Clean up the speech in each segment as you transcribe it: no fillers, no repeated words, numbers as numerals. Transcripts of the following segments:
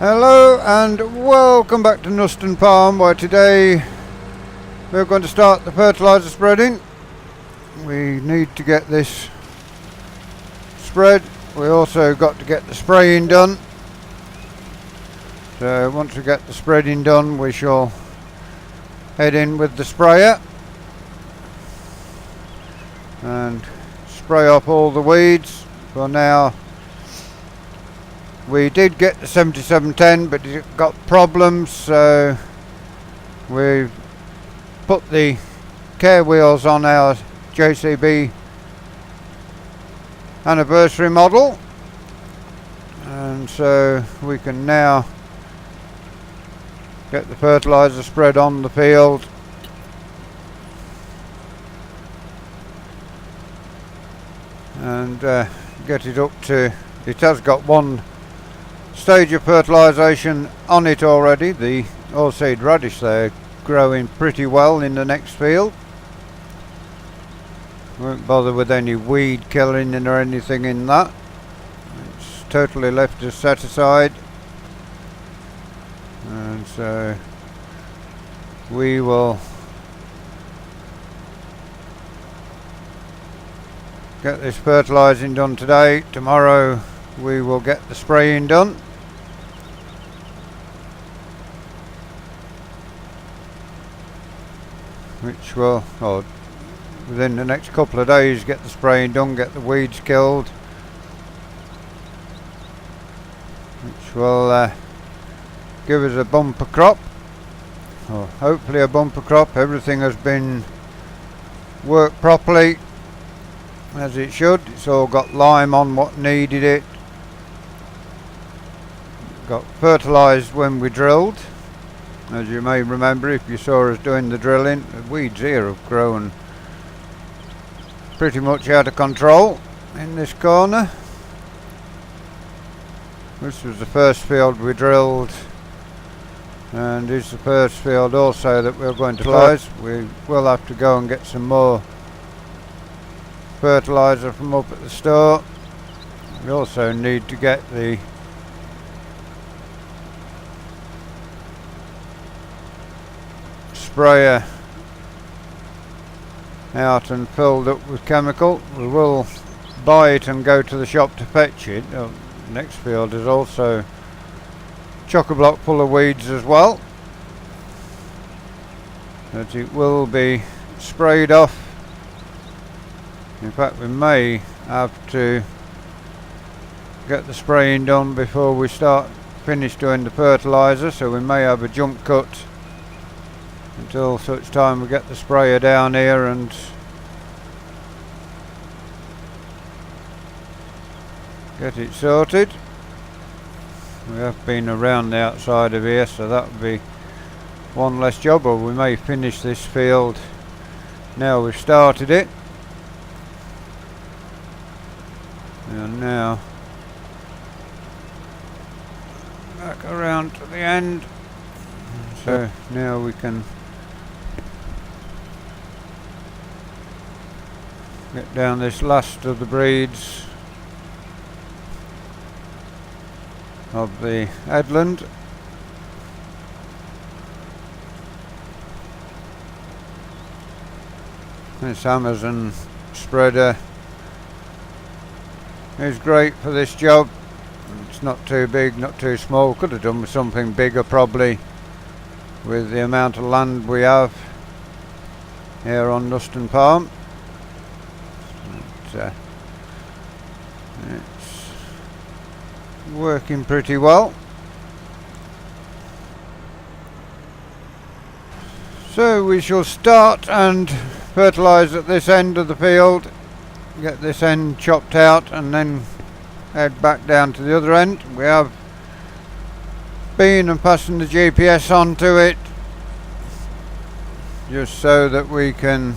Hello and welcome back to KNUSTON FARM, where today we're going to start the fertilizer spreading. We need to get this spread. We also got to get the spraying done. So once we get the spreading done, we shall head in with the sprayer and spray off all the weeds. For now, we did get the 7710, but it got problems, so we put the care wheels on our JCB anniversary model, and so we can now get the fertilizer spread on the field. And get it up to, it has got one stage of fertilisation on it already. The oilseed radish there growing pretty well in the next field. Won't bother with any weed killing or anything in that. It's totally left us set aside, and so we will get this fertilising done today. Tomorrow we will get the spraying done. Which will, within the next couple of days, get the spraying done, get the weeds killed. Which will give us a bumper crop, or hopefully a bumper crop. Everything has been worked properly as it should. It's all got lime on what needed it. Got fertilised when we drilled. As you may remember, if you saw us doing the drilling, the weeds here have grown pretty much out of control in this corner. This was the first field we drilled, and is the first field also that we're going to fertilise. We will have to go and get some more fertiliser from up at the store. We also need to get the sprayer out and filled up with chemical. We will buy it and go to the shop to fetch it. Next field is also chock-a-block full of weeds as well, but it will be sprayed off. In fact, we may have to get the spraying done before we finish doing the fertiliser, so we may have a jump cut until such time we get the sprayer down here and get it sorted. We have been around the outside of here, so that would be one less job, or we may finish this field now we've started it. And now back around to the end, so now we can get down this last of the breeds of the headland. This Amazon spreader is great for this job. It's not too big, not too small. Could have done with something bigger probably, with the amount of land we have here on KNUSTON FARM. It's working pretty well. So we shall start and fertilise at this end of the field, get this end chopped out, and then head back down to the other end. We have been and passing the GPS onto it just so that we can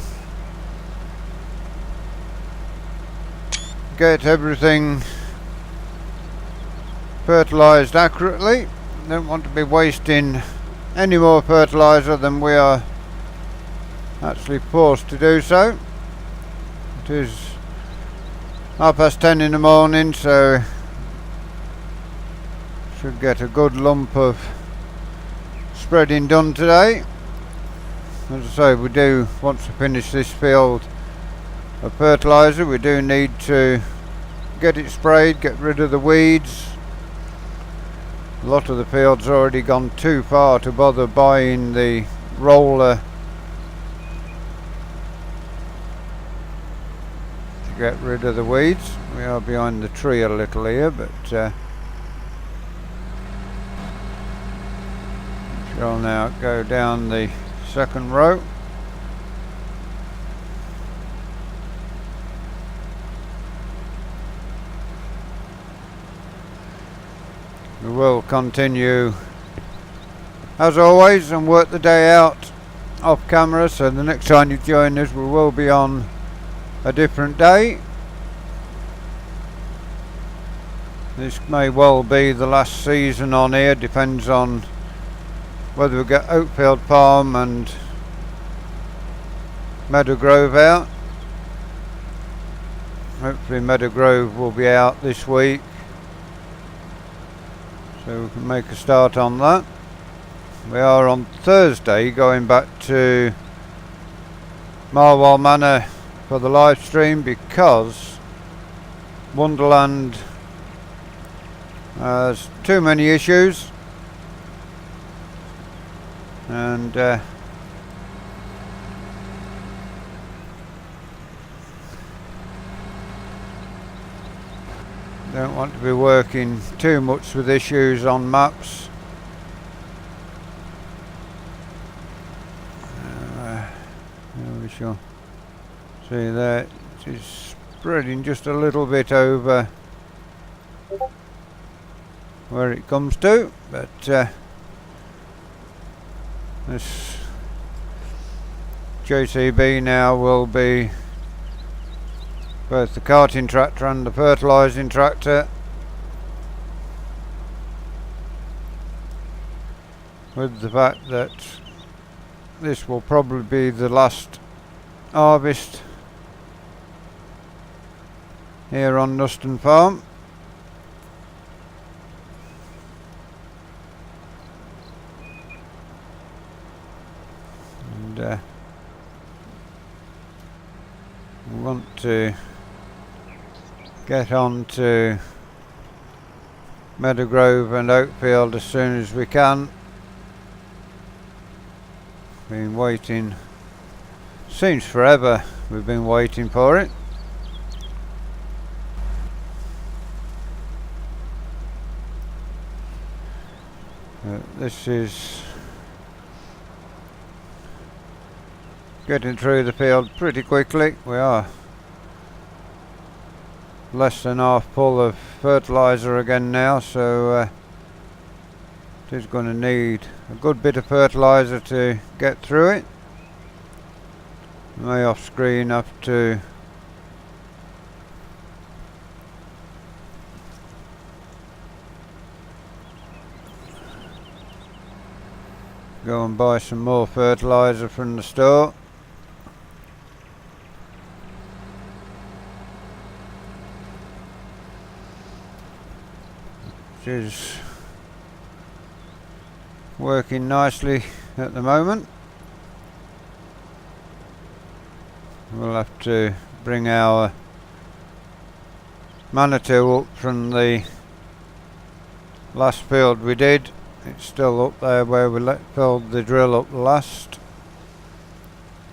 get everything fertilised accurately. Don't want to be wasting any more fertiliser than we are actually forced to do so. It is 10:30 in the morning, so should get a good lump of spreading done today. As I say, we do, once we finish this field of fertilizer, we do need to get it sprayed, get rid of the weeds. A lot of the field's already gone too far to bother buying the roller to get rid of the weeds. We are behind the tree a little here, but shall now go down the second row. We will continue as always and work the day out off camera, so the next time you join us we will be on a different day. This may well be the last season on here, depends on whether we get Oakfield Farm and Meadowgrove out. Hopefully Meadowgrove will be out this week, so we can make a start on that. We are on Thursday going back to Marwell Manor for the live stream because Wonderland has too many issues, and don't want to be working too much with issues on maps. We shall see that it is spreading just a little bit over where it comes to, but this JCB now will be both the carting tractor and the fertilising tractor, with the fact that this will probably be the last harvest here on KNUSTON Farm. And we want to get on to Meadowgrove and Oakfield as soon as we can. Been waiting, seems forever we've been waiting for it. This is getting through the field pretty quickly. We are less than half full of fertilizer again now, so it is going to need a good bit of fertilizer to get through it. May off screen have to go and buy some more fertilizer from the store. Which is working nicely at the moment. We'll have to bring our Manitou up from the last field we did. It's still up there where we filled the drill up last.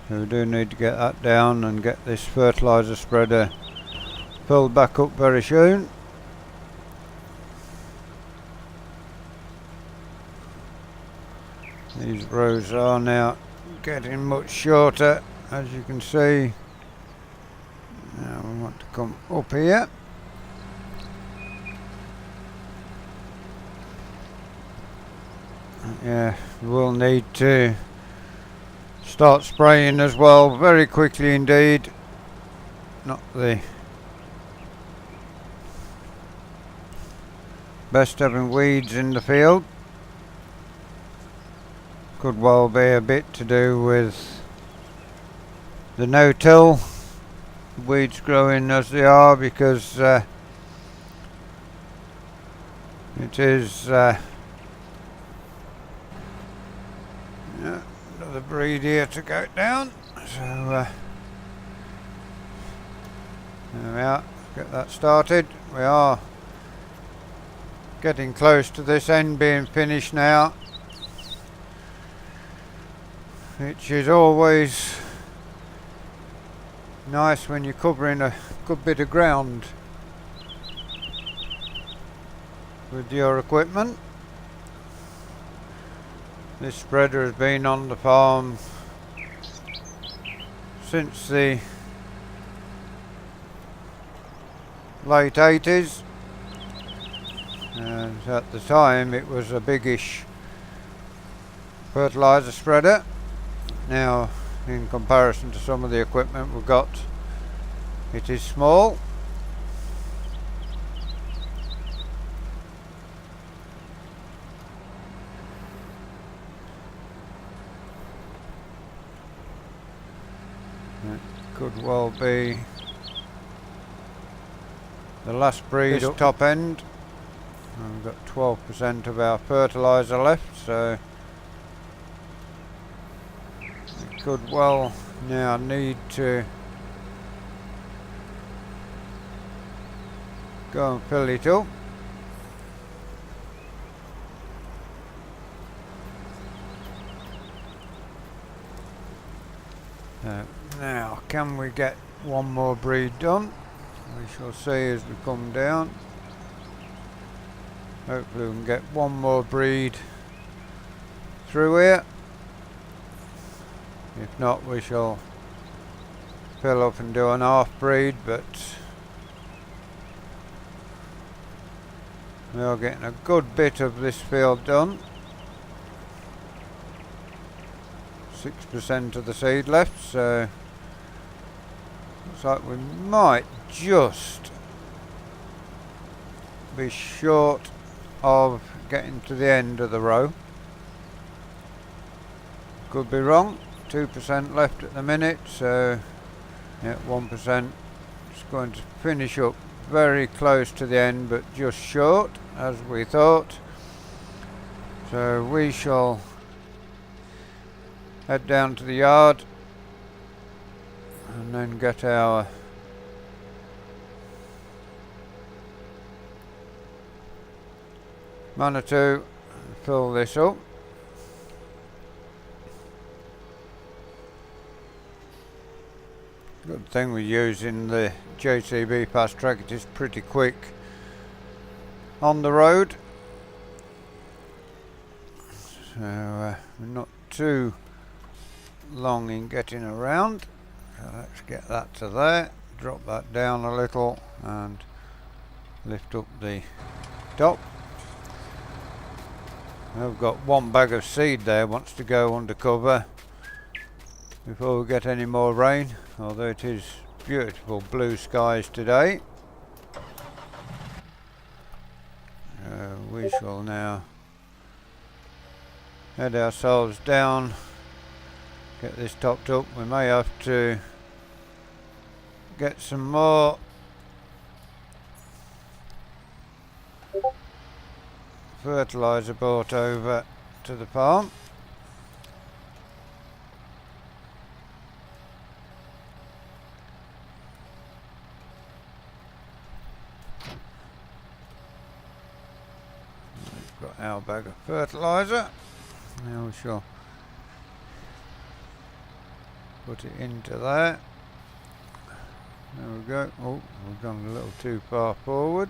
So we do need to get that down and get this fertilizer spreader filled back up very soon. These rows are now getting much shorter, as you can see. Now we want to come up here. Yeah, we'll need to start spraying as well very quickly indeed. Not the best having weeds in the field. Could well be a bit to do with the no-till, weeds growing as they are, because It is another breed here to go down, so there we are, get that started. We are getting close to this end being finished now, which is always nice when you're covering a good bit of ground with your equipment. This spreader has been on the farm since the late 80s, and at the time it was a biggish fertilizer spreader. Now, in comparison to some of the equipment we've got, it is small. It could well be the last breed up top end. We've got 12% of our fertilizer left, so it could well now need to go and fill it up. Now, can we get one more breed done? We shall see as we come down. Hopefully we can get one more breed through here. If not, we shall fill up and do an half breed, but we are getting a good bit of this field done. 6% of the seed left, so looks like we might just be short of getting to the end of the row. Could be wrong. 2% left at the minute, so yeah, 1%. It's going to finish up very close to the end, but just short, as we thought. So we shall head down to the yard and then get our Manitou and fill this up. Good thing we're using the JCB fast track, it is pretty quick on the road, so we're not too long in getting around. So let's get that to there, drop that down a little and lift up the top. I've got one bag of seed there, wants to go under cover before we get any more rain, although it is beautiful blue skies today. We shall now head ourselves down, get this topped up. We may have to get some more fertilizer brought over to the farm. We've got our bag of fertilizer. Now we shall put it into there. There we go. Oh, we've gone a little too far forward.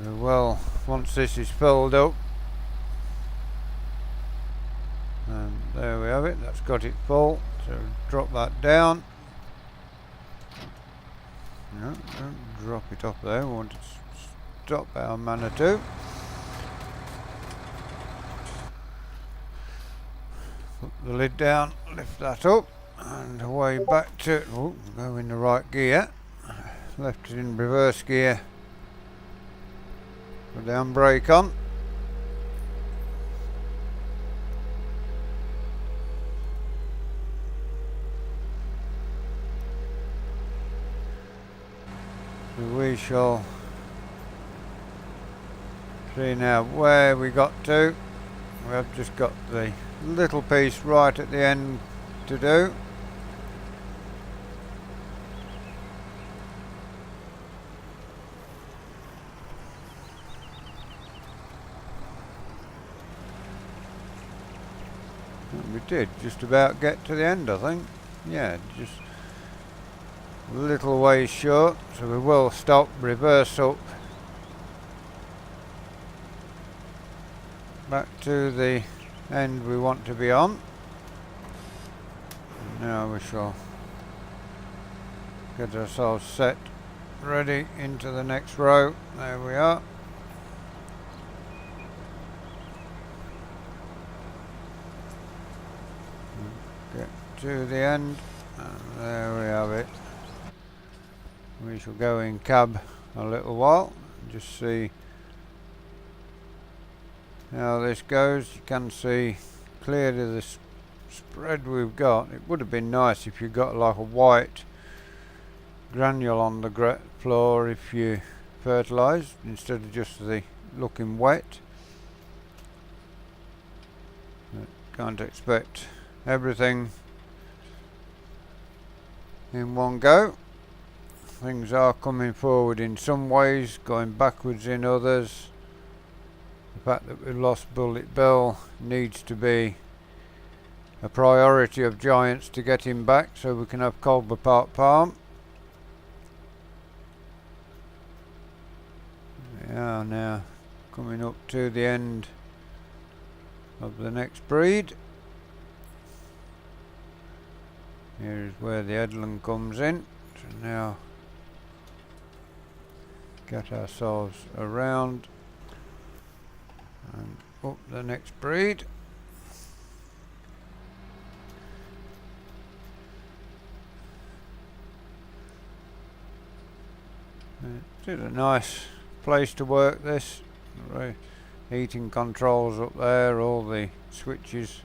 So, well, once this is filled up, and there we have it, that's got it full, so drop that down. No, don't drop it off there, we want to stop our Manitou. Put the lid down, lift that up, and away back to, oh, go in the right gear, left it in reverse gear, put the handbrake on. we shall see now where we got to. We have just got the little piece right at the end to do. We did just about get to the end, I think. Yeah, just a little way short, so we will stop, reverse up back to the end we want to be on. And now we shall get ourselves set ready into the next row. There we are. Get to the end, and there we have it. We shall go in cab a little while and just see how this goes. You can see clearly the spread we've got. It would have been nice if you got like a white granule on the floor if you fertilised instead of just the looking wet. But can't expect everything in one go. Things are coming forward in some ways, going backwards in others. The fact that we've lost Bullet Bill needs to be a priority of Giants to get him back so we can have Culver Park Farm. We are now coming up to the end of the next breed. Here is where the headland comes in. So now get ourselves around and up the next breed. It is a nice place to work this. Heating controls up there, all the switches,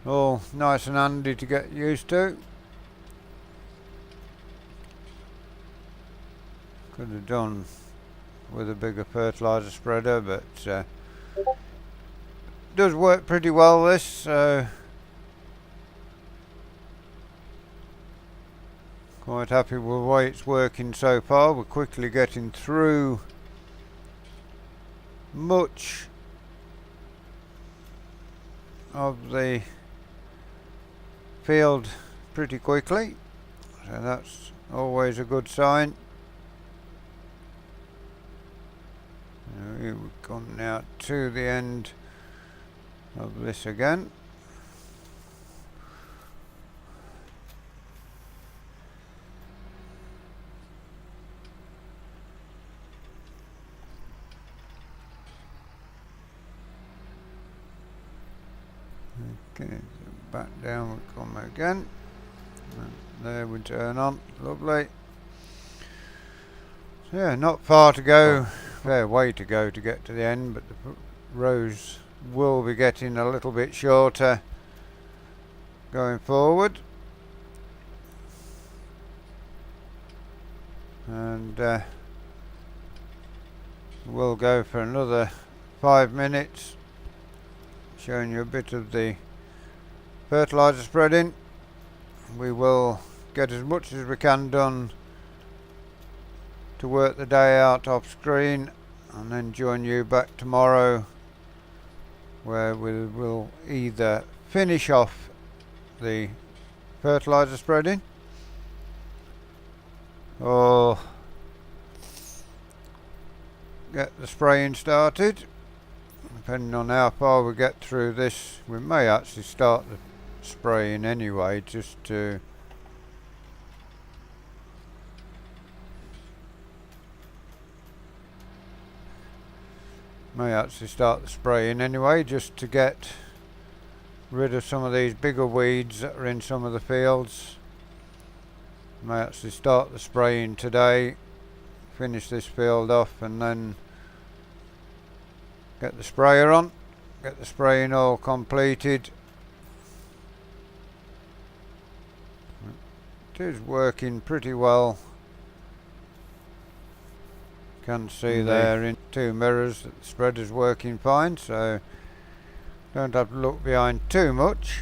all nice and handy to get used to. Could have done with a bigger fertilizer spreader, but does work pretty well this, so quite happy with the way it's working so far. We're quickly getting through much of the field pretty quickly, so that's always a good sign. Here we come now to the end of this again. Okay, so back down we come again. And there we turn on. Lovely. So yeah, not far to go. Fair way to go to get to the end, but the rows will be getting a little bit shorter going forward. And we'll go for another 5 minutes, showing you a bit of the fertilizer spreading. We will get as much as we can done to work the day out off screen, and then join you back tomorrow where we will either finish off the fertilizer spreading or get the spraying started. Depending on how far we get through this, we may actually start the spraying anyway, just to get rid of some of these bigger weeds that are in some of the fields. May actually start the spraying today, finish this field off, and then get the sprayer on, get the spraying all completed. It is working pretty well can see there in 2 mirrors that the spreader's working fine, so don't have to look behind too much.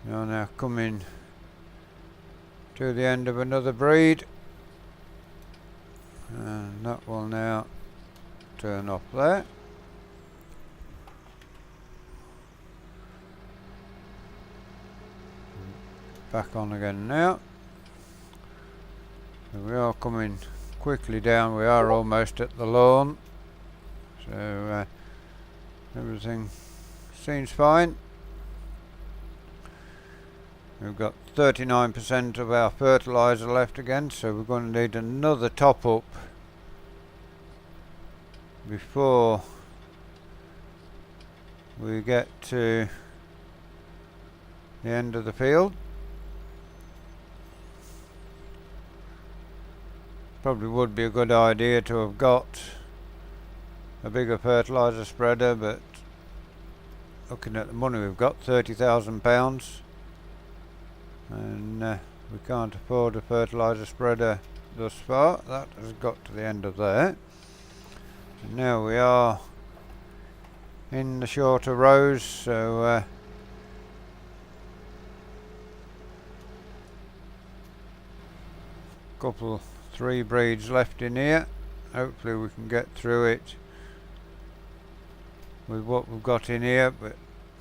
You're now coming to the end of another breed, and that will now turn off there. Back on again now. So we are coming quickly down. We are almost at the lawn, so everything seems fine. We've got 39% of our fertilizer left again, so we're going to need another top up before we get to the end of the field. Probably would be a good idea to have got a bigger fertilizer spreader, but looking at the money we've got, £30,000, and we can't afford a fertilizer spreader thus far. That has got to the end of there. And now we are in the shorter rows, so couple 3 breeds left in here. Hopefully we can get through it with what we've got in here, but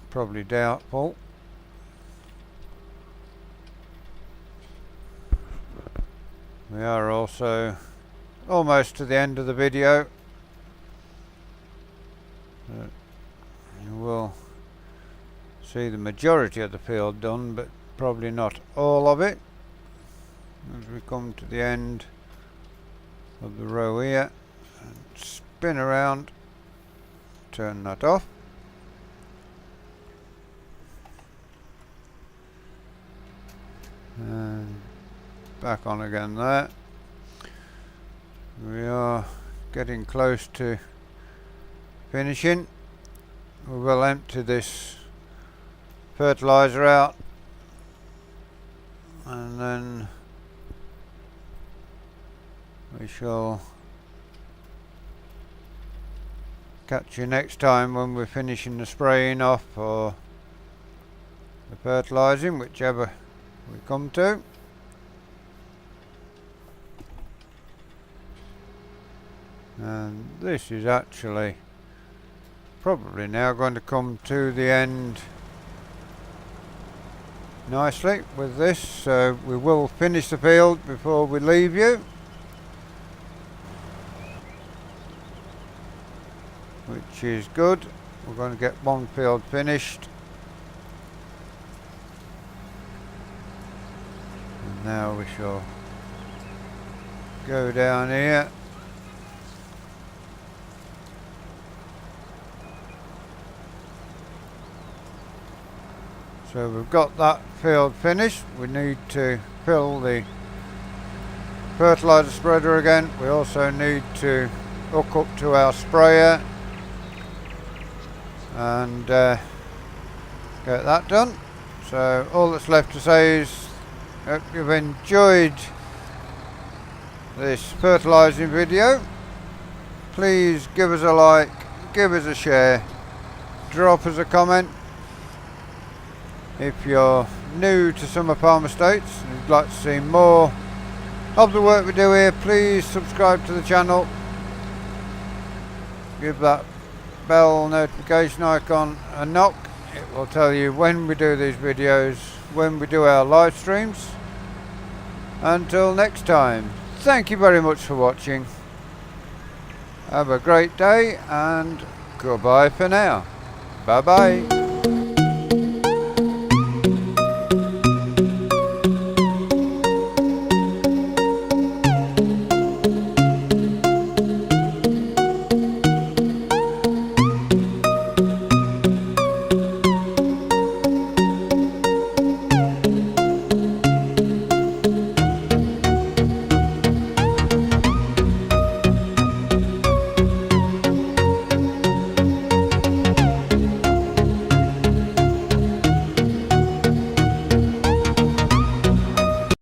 probably doubtful. We are also almost to the end of the video. You will see the majority of the field done, but probably not all of it. As we come to the end of the row here, and spin around, turn that off, and back on again there. We are getting close to finishing. We will empty this fertilizer out, and then we shall catch you next time when we're finishing the spraying off or the fertilizing, whichever we come to. And this is actually probably now going to come to the end nicely with this, so we will finish the field before we leave you, which is good. We're going to get one field finished, and now we shall go down here. So we've got that field finished. We need to fill the fertilizer spreader again. We also need to hook up to our sprayer and get that done. So all that's left to say is hope you've enjoyed this fertilizing video. Please give us a like, give us a share, drop us a comment. If you're new to Summer Farm Estates and you'd like to see more of the work we do here, please subscribe to the channel. Give that bell notification icon a knock. It will tell you when we do these videos, when we do our live streams. Until next time, thank you very much for watching. Have a great day and goodbye for now. Bye bye.